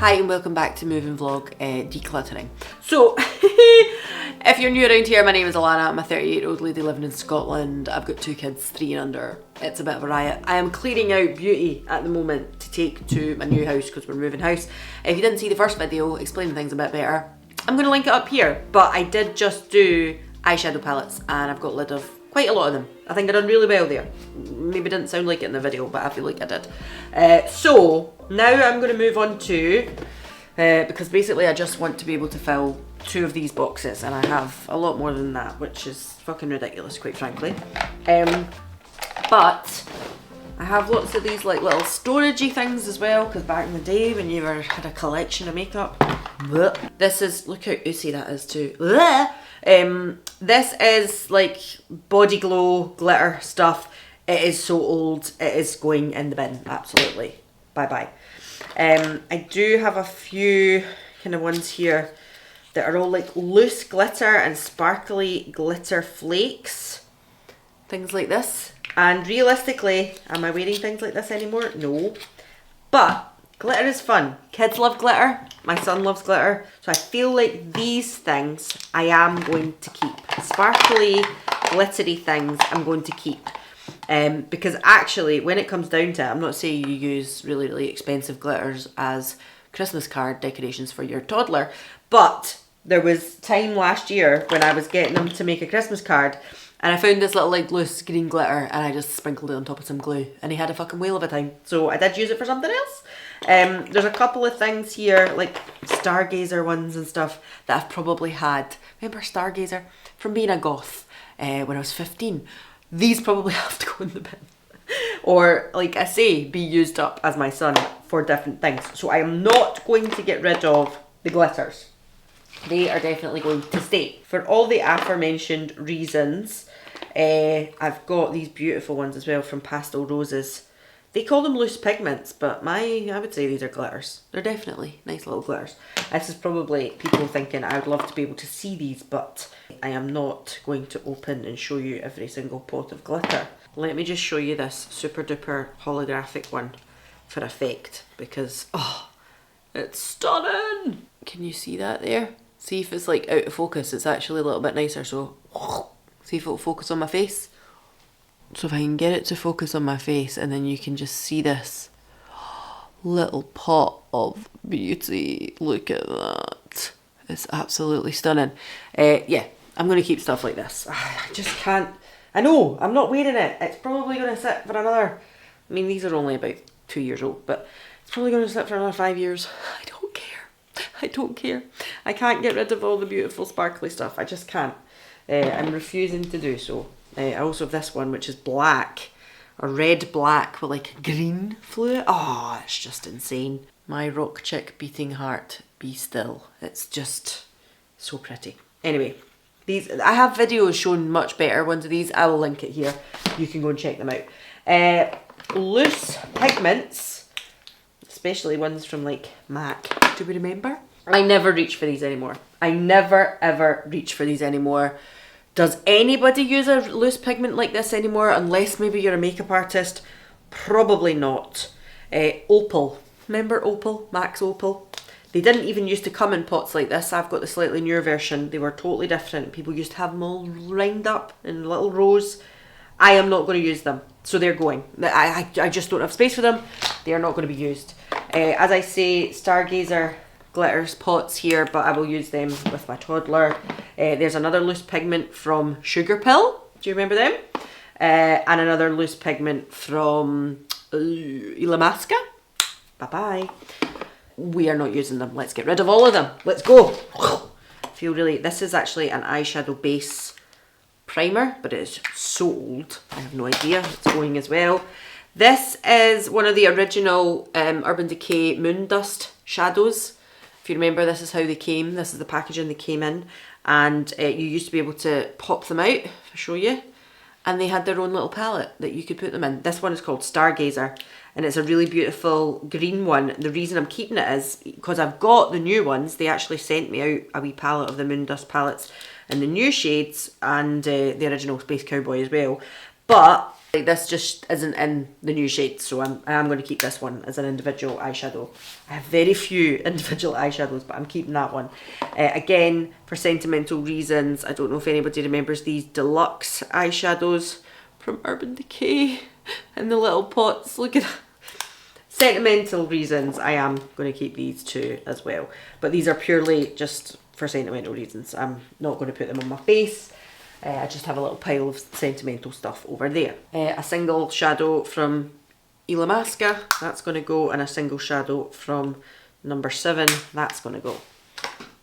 Hi and welcome back to Moving Vlog Decluttering. So, if you're new around here, my name is Alana. I'm a 38-year-old lady living in Scotland. I've got 2 kids, 3 and under. It's a bit of a riot. I am clearing out beauty at the moment to take to my new house because we're moving house. If you didn't see the first video explaining things a bit better, I'm going to link it up here. But I did just do eyeshadow palettes and I've got rid of quite a lot of them. I think I done really well there. Maybe didn't sound like it in the video, but I feel like I did. So now I'm going to move on to, because basically I just want to be able to fill 2 of these boxes, and I have a lot more than that, which is fucking ridiculous, quite frankly. But I have lots of these like little storagey things as well, because back in the day when you had a collection of makeup. This is, look how oozy that is too. This is like body glow glitter stuff. It is so old, it is going in the bin, absolutely. Bye bye. I do have a few kind of ones here that are all like loose glitter and sparkly glitter flakes. Things like this. And realistically, am I wearing things like this anymore? No. But glitter is fun. Kids love glitter. My son loves glitter. So I feel like these things I am going to keep. Sparkly, glittery things I'm going to keep. Because actually, when it comes down to it, I'm not saying you use really, really expensive glitters as Christmas card decorations for your toddler. But there was time last year when I was getting them to make a Christmas card. And I found this little like loose green glitter and I just sprinkled it on top of some glue. And he had a fucking whale of a time. So I did use it for something else. There's a couple of things here, like Stargazer ones and stuff that I've probably had. Remember Stargazer? From being a goth when I was 15. These probably have to go in the bin. Or, like I say, be used up as my son for different things. So I am not going to get rid of the glitters. They are definitely going to stay. For all the aforementioned reasons, I've got these beautiful ones as well from Pastel Roses. They call them loose pigments, but I would say these are glitters. They're definitely nice little glitters. This is probably people thinking I would love to be able to see these, but I am not going to open and show you every single pot of glitter. Let me just show you this super duper holographic one for effect, because, oh, it's stunning. Can you see that there? See if it's like out of focus. It's actually a little bit nicer, so see if it'll focus on my face. So if I can get it to focus on my face, and then you can just see this little pot of beauty. Look at that. It's absolutely stunning. Yeah, I'm going to keep stuff like this. I just can't. I know, I'm not wearing it. It's probably going to sit for another, I mean, these are only about 2 years old, but it's probably going to sit for another 5 years. I don't care. I don't care. I can't get rid of all the beautiful sparkly stuff. I just can't. I'm refusing to do so. I also have this one, which is black, a red black with like green fluid. Oh, it's just insane. My rock chick beating heart, be still. It's just so pretty. Anyway, these, I have videos showing much better ones of these. I will link it here. You can go and check them out. Loose pigments, especially ones from like MAC. Do we remember? I never reach for these anymore. I never ever reach for these anymore. Does anybody use a loose pigment like this anymore? Unless maybe you're a makeup artist. Probably not. Opal. Remember Opal? MAC's Opal? They didn't even used to come in pots like this. I've got the slightly newer version. They were totally different. People used to have them all lined up in little rows. I am not going to use them. So they're going. I just don't have space for them. They are not going to be used. As I say, Stargazer glitters pots here, but I will use them with my toddler. There's another loose pigment from Sugar Pill. Do you remember them? And another loose pigment from Ilamasca. Bye-bye. We are not using them. Let's get rid of all of them. Let's go. I feel really, this is actually an eyeshadow base primer, but it is so old. I have no idea. It's going as well. This is one of the original Urban Decay Moon Dust shadows. If you remember, this is how they came. This is the packaging they came in. And you used to be able to pop them out, if I show you. And they had their own little palette that you could put them in. This one is called Stargazer. And it's a really beautiful green one. The reason I'm keeping it is because I've got the new ones. They actually sent me out a wee palette of the Moon Dust palettes and the new shades and the original Space Cowboy as well. But Like, this just isn't in the new shades, so I am going to keep this one as an individual eyeshadow. I have very few individual eyeshadows, but I'm keeping that one. Again, for sentimental reasons, I don't know if anybody remembers these deluxe eyeshadows from Urban Decay in the little pots. Look at that. Sentimental reasons, I am going to keep these two as well. But these are purely just for sentimental reasons. I'm not going to put them on my face. I just have a little pile of sentimental stuff over there. A single shadow from Illamasqua, that's going to go, and a single shadow from number 7, that's going to go.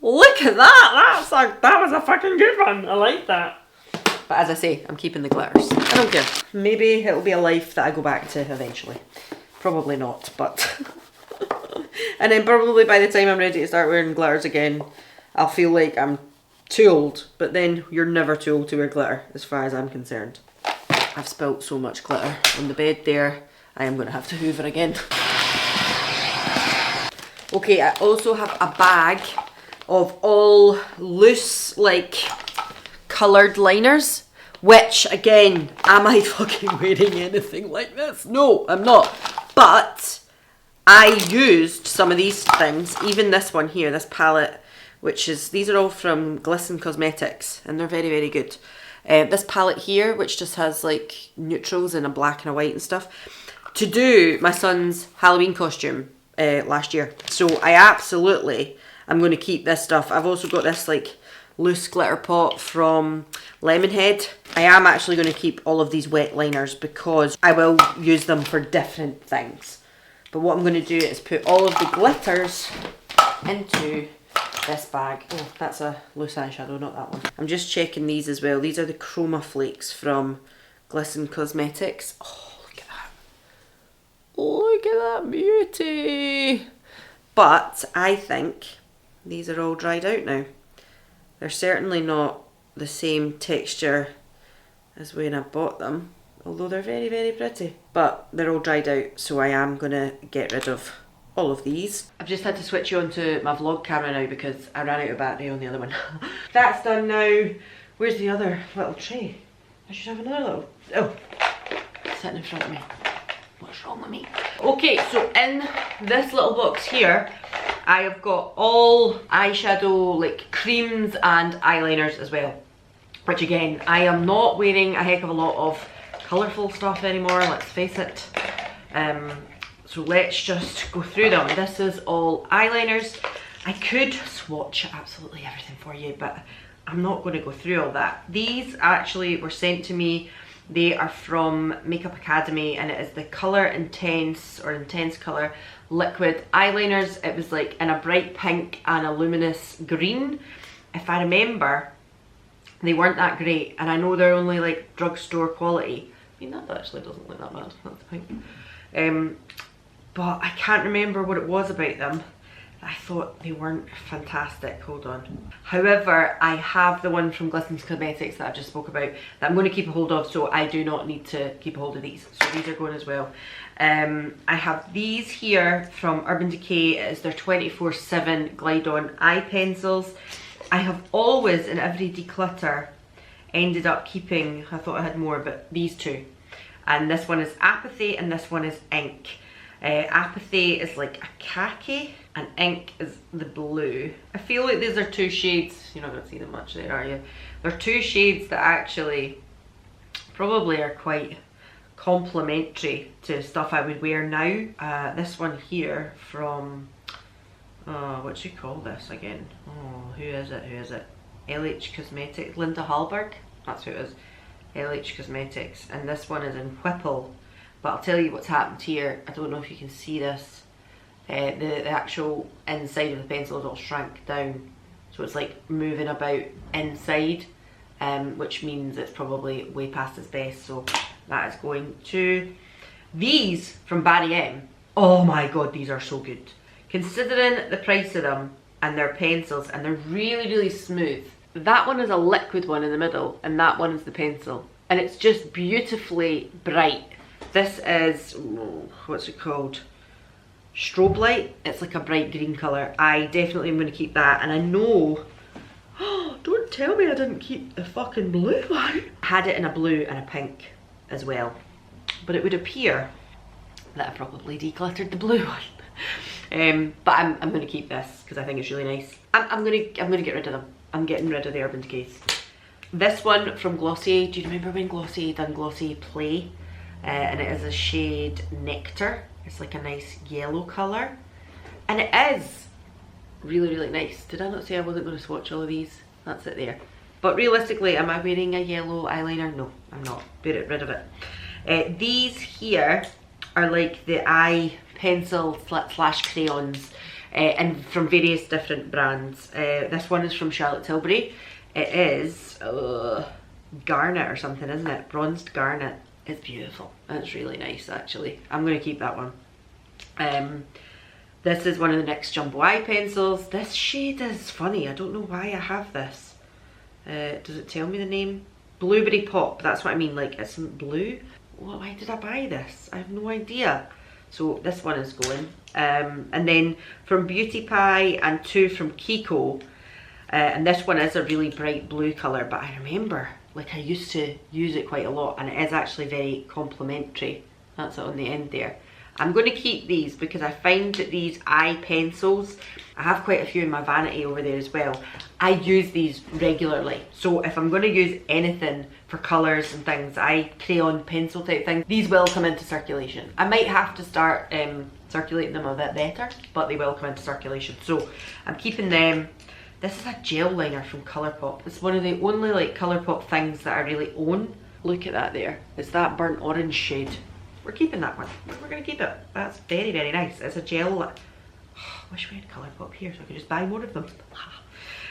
Look at that! That was a fucking good one. I like that. But as I say, I'm keeping the glitters. I don't care. Maybe it'll be a life that I go back to eventually. Probably not, but... And then probably by the time I'm ready to start wearing glitters again, I'll feel like I'm too old, but then you're never too old to wear glitter as far as I'm concerned. I've spilt so much glitter on the bed there. I am going to have to hoover again. Okay, I also have a bag of all loose, like, coloured liners, which, again, am I fucking wearing anything like this? No, I'm not. But I used some of these things, even this one here, this palette, which is, these are all from Glisten Cosmetics, and they're very, very good. This palette here, which just has like neutrals and a black and a white and stuff, to do my son's Halloween costume last year. So I absolutely am going to keep this stuff. I've also got this like loose glitter pot from Lemonhead. I am actually going to keep all of these wet liners because I will use them for different things. But what I'm going to do is put all of the glitters into this bag. Oh, that's a loose eyeshadow, not that one. I'm just checking these as well. These are the Chroma Flakes from Glisten Cosmetics. Oh, look at that. Look at that beauty. But I think these are all dried out now. They're certainly not the same texture as when I bought them, although they're very, very pretty. But they're all dried out, so I am going to get rid of all of these. I've just had to switch on to my vlog camera now because I ran out of battery on the other one. That's done now. Where's the other little tray? I should have another little... Oh, sitting in front of me. What's wrong with me? Okay, so in this little box here, I have got all eyeshadow, like creams and eyeliners as well. Which again, I am not wearing a heck of a lot of colourful stuff anymore, let's face it. So let's just go through them. This is all eyeliners. I could swatch absolutely everything for you, but I'm not going to go through all that. These actually were sent to me. They are from Makeup Academy, and it is the Colour Intense, or Intense Colour liquid eyeliners. It was like in a bright pink and a luminous green. If I remember, they weren't that great, and I know they're only like drugstore quality. I mean, that actually doesn't look that bad. That's pink. But I can't remember what it was about them. I thought they weren't fantastic. Hold on. However, I have the one from Glisten Cosmetics that I just spoke about that I'm going to keep a hold of, so I do not need to keep a hold of these. So these are going as well. I have these here from Urban Decay. It is their 24/7 Glide On eye pencils. I have always, in every declutter, ended up keeping, I thought I had more, but these two. And this one is Apathy and this one is Ink. Apathy is like a khaki and Ink is the blue. I feel like these are two shades, you're not going to see them much there, are you? They're two shades that actually probably are quite complementary to stuff I would wear now. This one here from, what do you call this again? Oh, who is it? Who is it? LH Cosmetics, Linda Hallberg, that's who it is. LH Cosmetics, and this one is in Whipple. But I'll tell you what's happened here. I don't know if you can see this. The actual inside of the pencil is all shrank down, so it's like moving about inside, which means it's probably way past its best. So that is going to these from Barry M. Oh my god, these are so good. Considering the price of them and their pencils, and they're really, really smooth. That one is a liquid one in the middle, and that one is the pencil, and it's just beautifully bright. This is, what's it called? Strobe Light. It's like a bright green colour. I definitely am going to keep that, and I know, don't tell me I didn't keep the fucking blue one. I had it in a blue and a pink as well. but it would appear that I probably decluttered the blue one. But I'm going to keep this because I think it's really nice. I'm going to get rid of them. I'm getting rid of the Urban Decays. This one from Glossier. Do you remember when Glossier done Glossier Play? And it is a shade Nectar. It's like a nice yellow colour. And it is really, really nice. Did I not say I wasn't going to swatch all of these? That's it there. But realistically, am I wearing a yellow eyeliner? No, I'm not. Get rid of it. These here are like the eye pencil slash crayons, and from various different brands. This one is from Charlotte Tilbury. It is garnet or something, isn't it? Bronzed garnet. It's beautiful. It's really nice, actually. I'm going to keep that one. This is one of the NYX Jumbo Eye Pencils. This shade is funny. I don't know why I have this. Does it tell me the name? Blueberry Pop. That's what I mean. Like, it's blue. Why did I buy this? I have no idea. So this one is going. And then from Beauty Pie and two from Kiko. And this one is a really bright blue colour, but I remember, like, I used to use it quite a lot, and it is actually very complimentary. That's it on the end there. I'm going to keep these because I find that these eye pencils, I have quite a few in my vanity over there as well. I use these regularly. So if I'm going to use anything for colours and things, crayon pencil type things, these will come into circulation. I might have to start circulating them a bit better, but they will come into circulation. So I'm keeping them. This is a gel liner from Colourpop. It's one of the only like Colourpop things that I really own. Look at that there. It's that burnt orange shade. We're keeping that one. We're going to keep it. That's very, very nice. It's a gel. I wish we had Colourpop here so I could just buy more of them.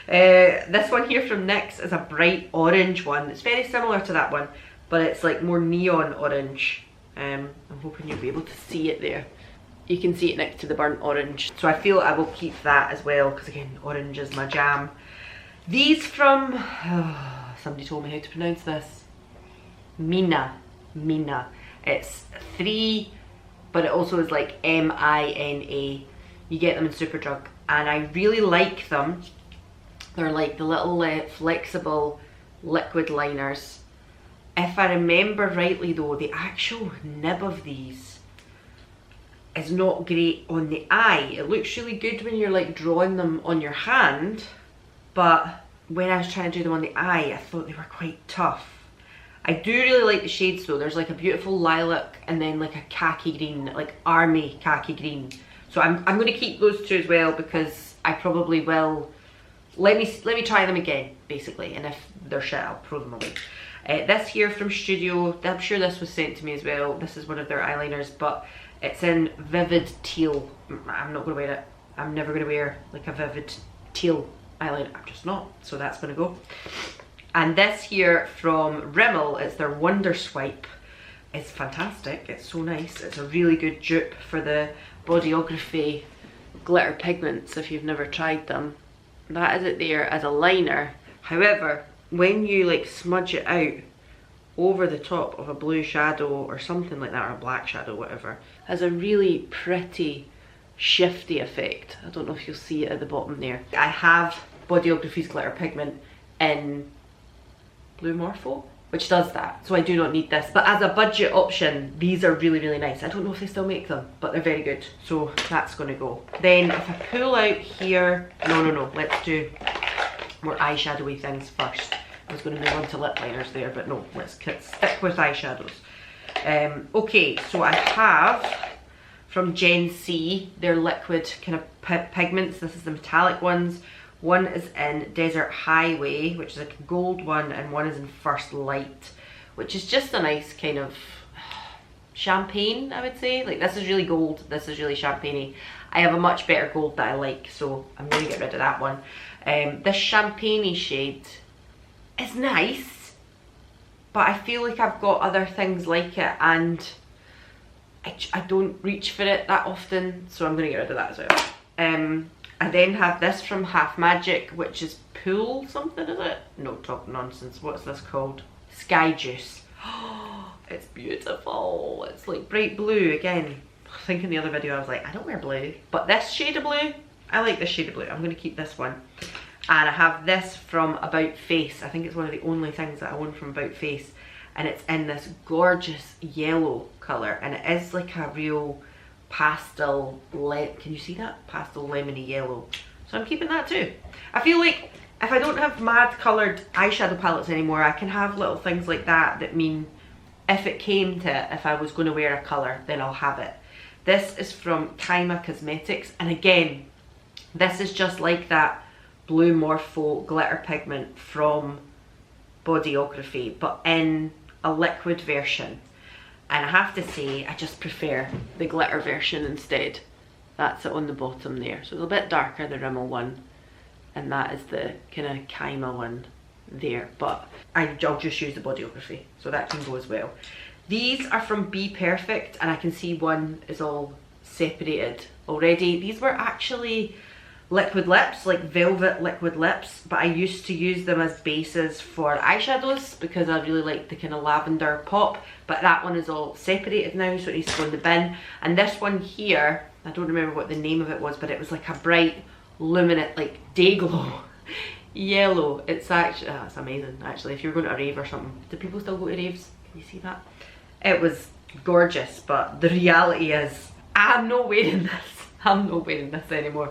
This one here from NYX is a bright orange one. It's very similar to that one, but it's like more neon orange. I'm hoping you'll be able to see it there. You can see it next to the burnt orange. So I feel I will keep that as well because again, orange is my jam. These from, somebody told me how to pronounce this. Mina. It's 3, but it also is like M-I-N-A. You get them in Superdrug and I really like them. They're like the little flexible liquid liners. If I remember rightly though, the actual nib of these is not great on the eye. It looks really good when you're like drawing them on your hand, but when I was trying to do them on the eye, I thought they were quite tough. I do really like the shades though. There's like a beautiful lilac and then like a khaki green, like army khaki green. So I'm going to keep those two as well because I probably will. Let me try them again basically, and if they're shit I'll throw them away. This here from Studio, I'm sure this was sent to me as well. This is one of their eyeliners, but it's in Vivid Teal. I'm not going to wear it. I'm never going to wear like a Vivid Teal eyeliner. I'm just not. So that's going to go. And this here from Rimmel, it's their Wonder Swipe. It's fantastic. It's so nice. It's a really good dupe for the Bodyography glitter pigments if you've never tried them. That is it there as a liner. However, when you like smudge it out over the top of a blue shadow or something like that, or a black shadow, whatever, has a really pretty shifty effect. I don't know if you'll see it at the bottom there. I have Bodyography's glitter pigment in Blue Morpho, which does that, so I do not need this. But as a budget option, these are really, really nice. I don't know if they still make them, but they're very good, so that's going to go. Then if I pull out here, no, let's do more eyeshadowy things first. I was going to move on to lip liners there, but no, let's stick with eyeshadows. Okay, so I have from Gen C their liquid kind of pigments. This is the metallic ones. One is in Desert Highway, which is like a gold one, and one is in First Light, which is just a nice kind of champagne, I would say. Like, this is really gold, this is really champagne-y. I have a much better gold that I like, so I'm going to get rid of that one. This champagne-y shade is nice, but I feel like I've got other things like it, and I don't reach for it that often, so I'm going to get rid of that as well. I then have this from Half Magic, which is Pool something, is it? No, talk nonsense. What's this called? Sky Juice. It's beautiful. It's like bright blue again. I think in the other video I was like, I don't wear blue. But this shade of blue, I like this shade of blue. I'm going to keep this one. And I have this from About Face. I think it's one of the only things that I own from About Face. And it's in this gorgeous yellow colour. And it is like a real pastel, can you see that? Pastel lemony yellow. So I'm keeping that too. I feel like if I don't have mad coloured eyeshadow palettes anymore, I can have little things like that mean if it came to if I was going to wear a colour, then I'll have it. This is from Kaima Cosmetics, and again, this is just like that Blue Morpho glitter pigment from Bodyography, but in a liquid version. And I have to say, I just prefer the glitter version instead. That's it on the bottom there. So it's a bit darker, the Rimmel one. And that is the kind of Kaima one there. But I'll just use the Bodyography, so that can go as well. These are from Be Perfect, and I can see one is all separated already. These were actually liquid lips, like velvet liquid lips, but I used to use them as bases for eyeshadows because I really like the kind of lavender pop, but that one is all separated now, so it needs to go in the bin. And this one here, I don't remember what the name of it was, but it was like a bright, luminous, like day glow yellow. It's actually, it's amazing actually. If you're going to a rave or something, do people still go to raves? Can you see that? It was gorgeous, but the reality is I'm not wearing this. I'm not wearing this anymore.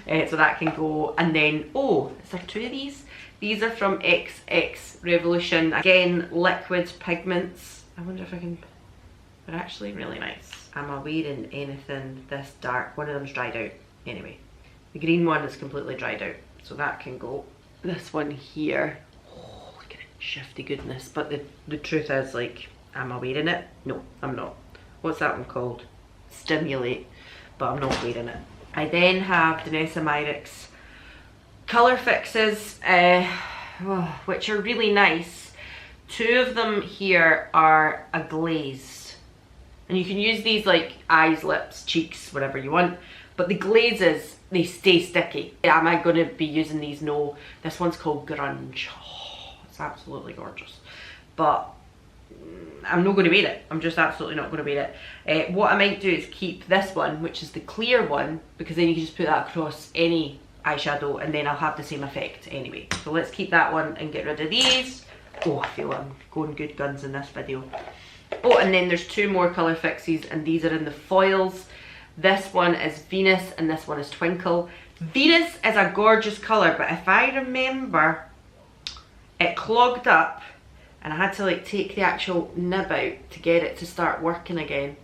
So that can go. And then, oh, is there two of these? These are from XX Revolution. Again, liquid pigments. I wonder if I can, they're actually really nice. Am I wearing anything this dark? One of them's dried out. Anyway, the green one is completely dried out, so that can go. This one here, oh, look at it, shifty goodness. But the truth is, like, am I wearing it? No, I'm not. What's that one called? Stimulate. But I'm not wearing it. I then have Danessa Myricks colour fixes, which are really nice. Two of them here are a glaze, and you can use these like eyes, lips, cheeks, whatever you want, but the glazes, they stay sticky. Am I going to be using these? No. This one's called Grunge. Oh, it's absolutely gorgeous, but I'm not going to wear it. I'm just absolutely not going to wear it. What I might do is keep this one, which is the clear one, because then you can just put that across any eyeshadow and then I'll have the same effect anyway. So let's keep that one and get rid of these. Oh, I feel I'm going good guns in this video. Oh, and then there's two more colour fixes, and these are in the foils. This one is Venus and this one is Twinkle. Venus is a gorgeous colour, but if I remember, it clogged up and I had to like take the actual nib out to get it to start working again.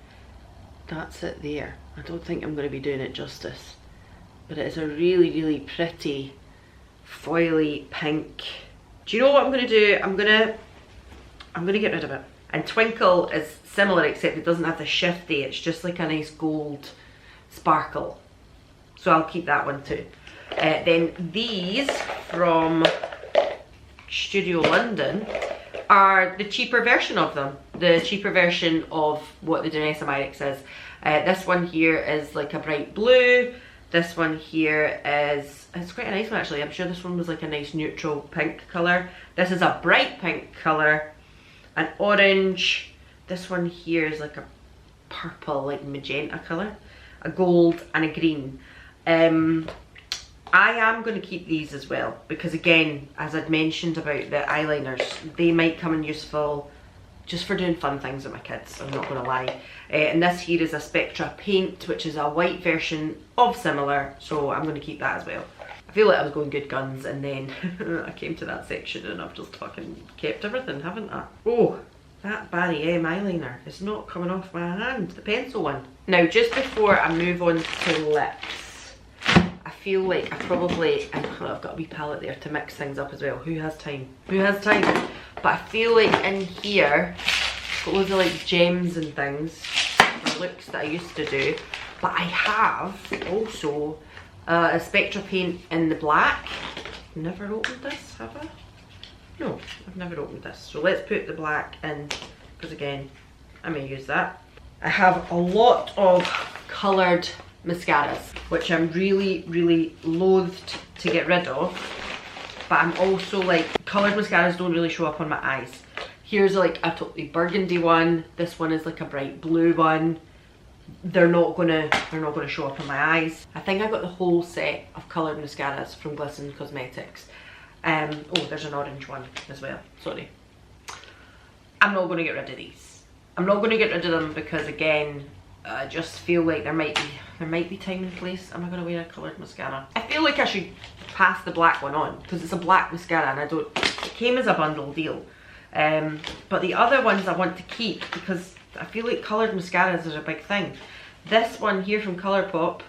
That's it there. I don't think I'm going to be doing it justice, but it is a really, really pretty foily pink. Do you know what I'm going to do? I'm going to get rid of it. And Twinkle is similar, except it doesn't have the shifty. It's just like a nice gold sparkle. So I'll keep that one too. Then these from Studio London are the cheaper version of them. The cheaper version of what the Danessa Myricks is. This one here is like a bright blue. This one here is, it's quite a nice one actually. I'm sure this one was like a nice neutral pink colour. This is a bright pink colour. An orange. This one here is like a purple, like magenta colour. A gold and a green. I am going to keep these as well, because again, as I'd mentioned about the eyeliners, they might come in useful just for doing fun things with my kids, I'm not going to lie. And this here is a Spectra Paint, which is a white version of similar, so I'm going to keep that as well. I feel like I was going good guns, and then I came to that section and I've just fucking kept everything, haven't I? Oh, that Barry M eyeliner is not coming off my hand, the pencil one. Now, just before I move on to lips, I feel like I've got a wee palette there to mix things up as well. Who has time? Who has time? But I feel like in here, it's got loads of like gems and things for looks that I used to do. But I have also a Spectra Paint in the black. Never opened this, have I? No, I've never opened this. So let's put the black in, because again, I may use that. I have a lot of coloured mascaras, which I'm really, really loathed to get rid of. But I'm also like, coloured mascaras don't really show up on my eyes. Here's like a totally burgundy one. This one is like a bright blue one. they're not gonna show up on my eyes. I think I got the whole set of coloured mascaras from Glisten Cosmetics. Oh, there's an orange one as well, sorry. I'm not gonna get rid of these. I'm not gonna get rid of them because, again, I just feel like there might be time and place. Am I gonna wear a coloured mascara? I feel like I should pass the black one on because it's a black mascara and it came as a bundle deal. But the other ones I want to keep because I feel like coloured mascaras is a big thing. This one here from Colourpop,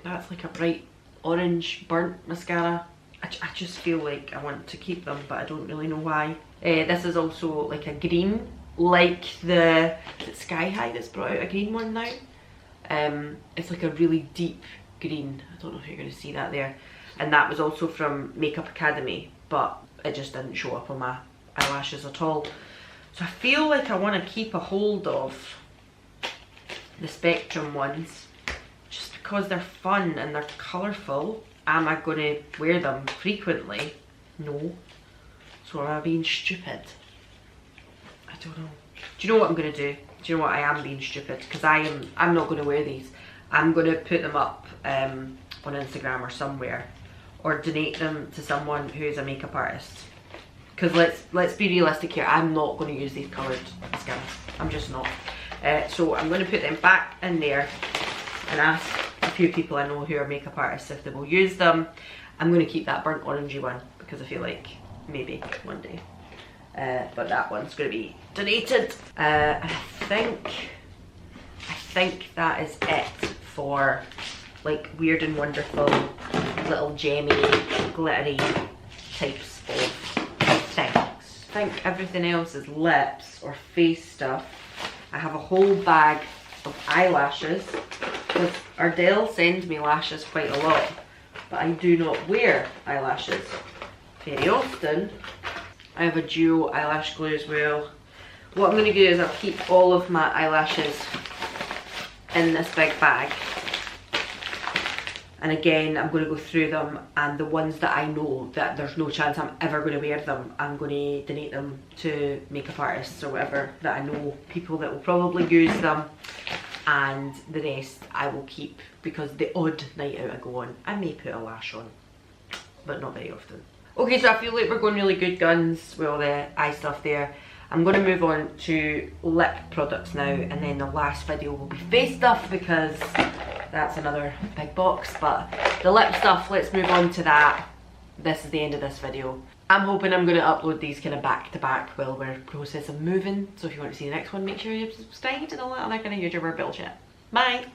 that's like a bright orange burnt mascara. I just feel like I want to keep them, but I don't really know why. This is also like a green, like the, is it Sky High that's brought out a green one now? It's like a really deep green. I don't know if you're going to see that there. And that was also from Makeup Academy, but it just didn't show up on my eyelashes at all. So I feel like I want to keep a hold of the Spectrum ones just because they're fun and they're colourful. Am I going to wear them frequently? No. So am I being stupid? I don't know. Do you know what I'm going to do? Do you know what? I am being stupid because I'm not going to wear these. I'm going to put them up on Instagram or somewhere, or donate them to someone who is a makeup artist. Because let's be realistic here. I'm not going to use these coloured mascaras. I'm just not. So I'm going to put them back in there and ask a few people I know who are makeup artists if they will use them. I'm going to keep that burnt orangey one because I feel like maybe one day. But that one's going to be donated. I think that is it for like weird and wonderful little gemmy, glittery types of things. I think everything else is lips or face stuff. I have a whole bag of eyelashes because Ardell sends me lashes quite a lot, but I do not wear eyelashes very often. I have a duo eyelash glue as well. What I'm going to do is I'll keep all of my eyelashes in this big bag, and again I'm going to go through them, and the ones that I know that there's no chance I'm ever going to wear them, I'm going to donate them to makeup artists or whatever that I know, people that will probably use them, and the rest I will keep because the odd night out I go on I may put a lash on, but not very often. Okay, so I feel like we're going really good guns with all the eye stuff there. I'm going to move on to lip products now, and then the last video will be face stuff because that's another big box. But the lip stuff, let's move on to that. This is the end of this video. I'm hoping I'm going to upload these kind of back to back while we're process of moving. So if you want to see the next one, make sure you're subscribed and all that other kind of YouTuber bullshit. Bye!